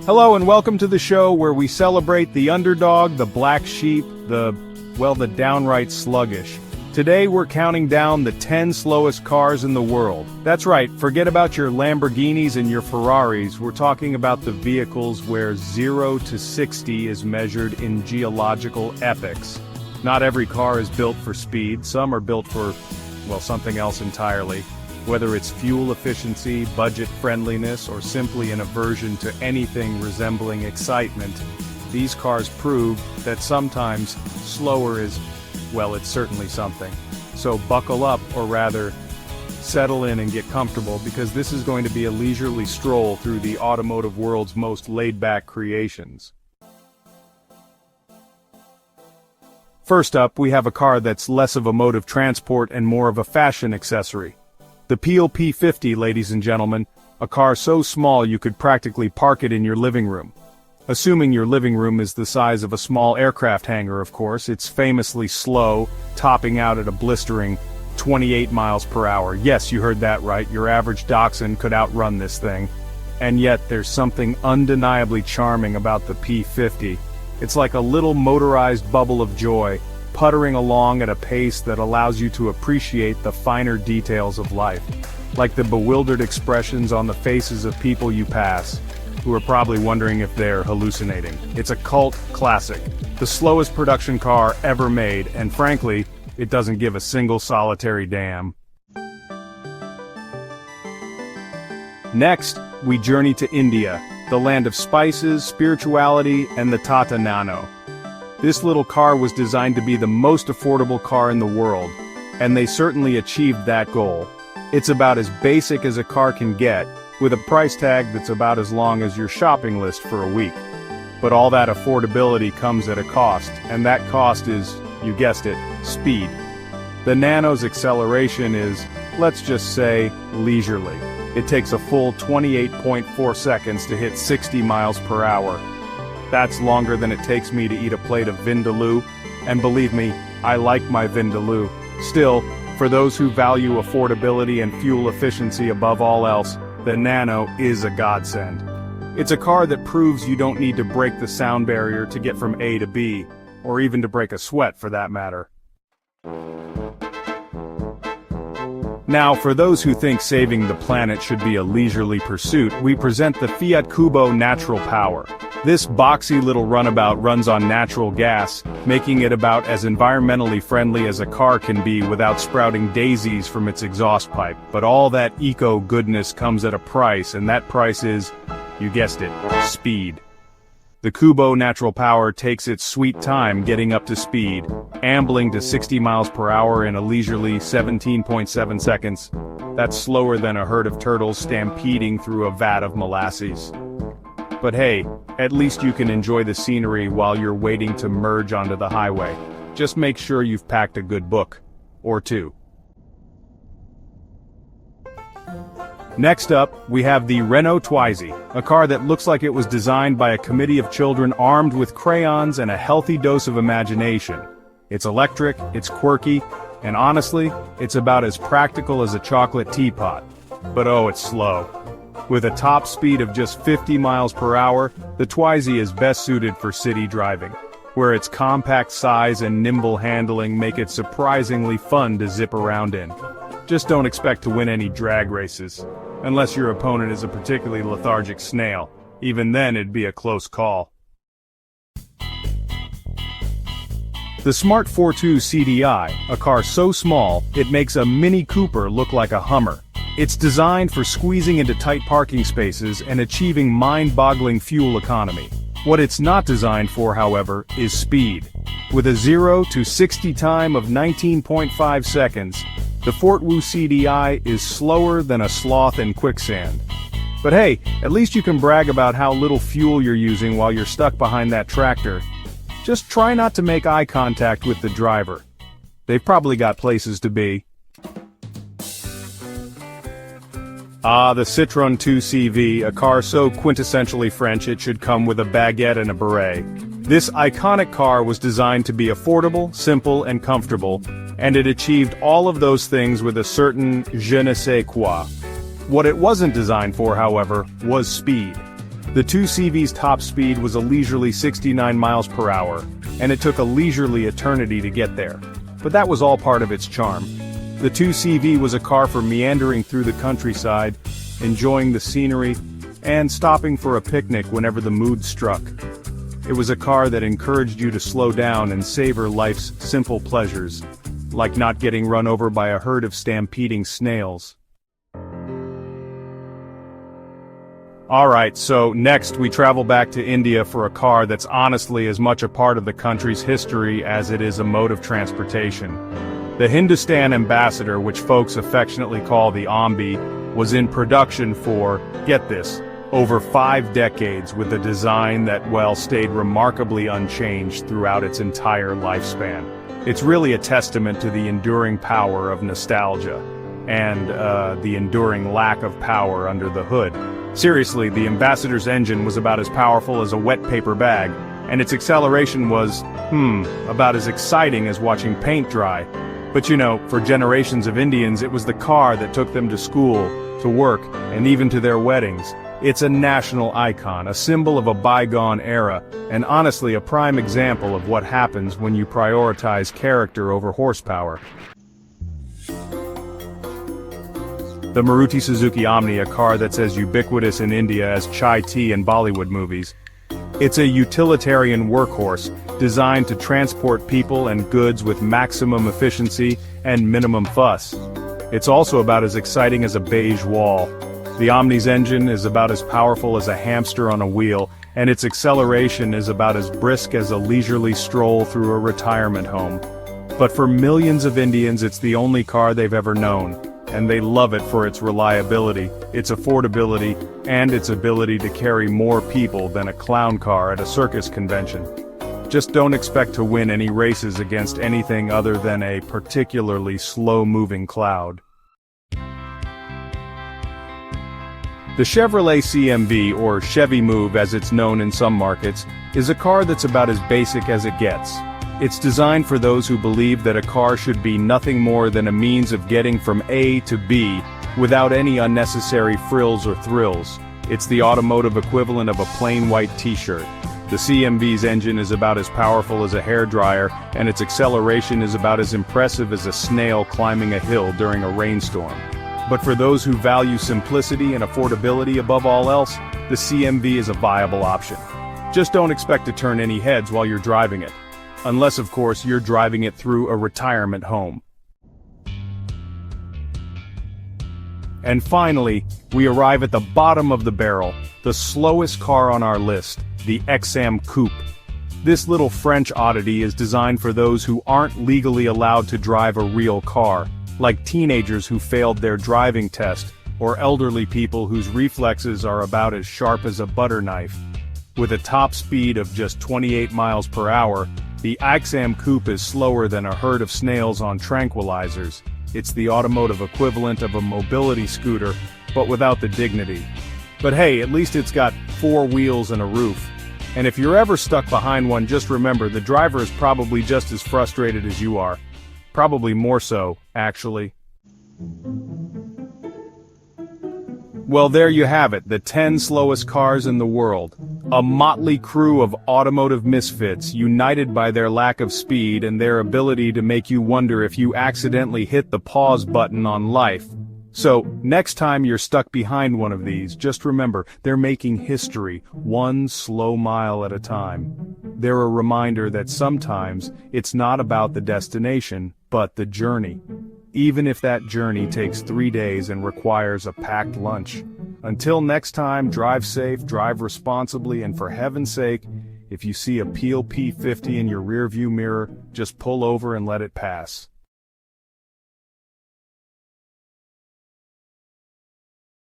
Hello and welcome to the show where we celebrate the underdog, the black sheep, the downright sluggish. Today we're counting down the 10 slowest cars in the world. That's right, forget about your Lamborghinis and your Ferraris, we're talking about the vehicles where 0 to 60 is measured in geological epochs. Not every car is built for speed, some are built for, something else entirely. Whether it's fuel efficiency, budget friendliness, or simply an aversion to anything resembling excitement, these cars prove that sometimes slower is, it's certainly something. So buckle up, or rather, settle in and get comfortable, because this is going to be a leisurely stroll through the automotive world's most laid-back creations. First up, we have a car that's less of a mode of transport and more of a fashion accessory. The Peel P50, ladies and gentlemen, a car so small you could practically park it in your living room. Assuming your living room is the size of a small aircraft hangar, of course, it's famously slow, topping out at a blistering 28 miles per hour. Yes, you heard that right, your average dachshund could outrun this thing. And yet, there's something undeniably charming about the P50. It's like a little motorized bubble of joy, puttering along at a pace that allows you to appreciate the finer details of life. Like the bewildered expressions on the faces of people you pass, who are probably wondering if they're hallucinating. It's a cult classic, the slowest production car ever made, and frankly, it doesn't give a single solitary damn. Next, we journey to India, the land of spices, spirituality, and the Tata Nano. This little car was designed to be the most affordable car in the world, and they certainly achieved that goal. It's about as basic as a car can get, with a price tag that's about as long as your shopping list for a week. But all that affordability comes at a cost, and that cost is, you guessed it, speed. The Nano's acceleration is, let's just say, leisurely. It takes a full 28.4 seconds to hit 60 miles per hour. That's longer than it takes me to eat a plate of vindaloo, and believe me, I like my vindaloo. Still, for those who value affordability and fuel efficiency above all else, the Nano is a godsend. It's a car that proves you don't need to break the sound barrier to get from A to B, or even to break a sweat for that matter. Now, for those who think saving the planet should be a leisurely pursuit, we present the Fiat Cubo Natural Power. This boxy little runabout runs on natural gas, making it about as environmentally friendly as a car can be without sprouting daisies from its exhaust pipe. But all that eco-goodness comes at a price, and that price is, you guessed it, speed. The Cubo Natural Power takes its sweet time getting up to speed, ambling to 60 miles per hour in a leisurely 17.7 seconds. That's slower than a herd of turtles stampeding through a vat of molasses. But hey, at least you can enjoy the scenery while you're waiting to merge onto the highway. Just make sure you've packed a good book. Or two. Next up, we have the Renault Twizy, a car that looks like it was designed by a committee of children armed with crayons and a healthy dose of imagination. It's electric, it's quirky, and honestly, it's about as practical as a chocolate teapot. But oh, it's slow. With a top speed of just 50 miles per hour, the Twizy is best suited for city driving, where its compact size and nimble handling make it surprisingly fun to zip around in. Just don't expect to win any drag races, unless your opponent is a particularly lethargic Snail. Even then it'd be a close call. The Smart 42 CDI, a car so small, it makes a Mini Cooper look like a Hummer. It's designed for squeezing into tight parking spaces and achieving mind-boggling fuel economy. What it's not designed for, however, is speed. With a 0 to 60 time of 19.5 seconds, the Fort Woo CDI is slower than a sloth in quicksand. But hey, at least you can brag about how little fuel you're using while you're stuck behind that tractor. Just try not to make eye contact with the driver. They've probably got places to be. Ah, the Citroën 2CV, a car so quintessentially French it should come with a baguette and a beret. This iconic car was designed to be affordable, simple, and comfortable, and it achieved all of those things with a certain je ne sais quoi. What it wasn't designed for, however, was speed. The 2CV's top speed was a leisurely 69 miles per hour, and it took a leisurely eternity to get there. But that was all part of its charm. The 2CV was a car for meandering through the countryside, enjoying the scenery, and stopping for a picnic whenever the mood struck. It was a car that encouraged you to slow down and savor life's simple pleasures, like not getting run over by a herd of stampeding snails. Alright, so next we travel back to India for a car that's honestly as much a part of the country's history as it is a mode of transportation. The Hindustan Ambassador, which folks affectionately call the Ambi, was in production for, get this, over 5 decades with a design that, well, stayed remarkably unchanged throughout its entire lifespan. It's really a testament to the enduring power of nostalgia, and the enduring lack of power under the hood. Seriously, the Ambassador's engine was about as powerful as a wet paper bag, and its acceleration was, about as exciting as watching paint dry. But you know, for generations of Indians it was the car that took them to school, to work, and even to their weddings. It's a national icon, a symbol of a bygone era, and honestly a prime example of what happens when you prioritize character over horsepower. The Maruti Suzuki Omni, a car that's as ubiquitous in India as chai tea in Bollywood movies. It's a utilitarian workhorse, designed to transport people and goods with maximum efficiency and minimum fuss. It's also about as exciting as a beige wall. The Omni's engine is about as powerful as a hamster on a wheel, and its acceleration is about as brisk as a leisurely stroll through a retirement home. But for millions of Indians it's the only car they've ever known. And they love it for its reliability, its affordability, and its ability to carry more people than a clown car at a circus convention. Just don't expect to win any races against anything other than a particularly slow-moving cloud. The Chevrolet CMV, or Chevy Move as it's known in some markets, is a car that's about as basic as it gets. It's designed for those who believe that a car should be nothing more than a means of getting from A to B, without any unnecessary frills or thrills. It's the automotive equivalent of a plain white t-shirt. The CMV's engine is about as powerful as a hairdryer, and its acceleration is about as impressive as a snail climbing a hill during a rainstorm. But for those who value simplicity and affordability above all else, the CMV is a viable option. Just don't expect to turn any heads while you're driving it. Unless, of course, you're driving it through a retirement home. And finally, we arrive at the bottom of the barrel, the slowest car on our list, the XM Coupe. This little French oddity is designed for those who aren't legally allowed to drive a real car, like teenagers who failed their driving test, or elderly people whose reflexes are about as sharp as a butter knife. With a top speed of just 28 miles per hour, the XM Coupe is slower than a herd of snails on tranquilizers. It's the automotive equivalent of a mobility scooter, but without the dignity. But hey, at least it's got 4 wheels and a roof. And if you're ever stuck behind one, just remember the driver is probably just as frustrated as you are. Probably more so, actually. Well, there you have it, the 10 slowest cars in the world. A motley crew of automotive misfits, united by their lack of speed and their ability to make you wonder if you accidentally hit the pause button on life. So, next time you're stuck behind one of these, just remember, they're making history, one slow mile at a time. They're a reminder that sometimes, it's not about the destination, but the journey. Even if that journey takes 3 days and requires a packed lunch. Until next time, drive safe, drive responsibly, and for heaven's sake, if you see a Peel P50 in your rearview mirror, just pull over and let it pass.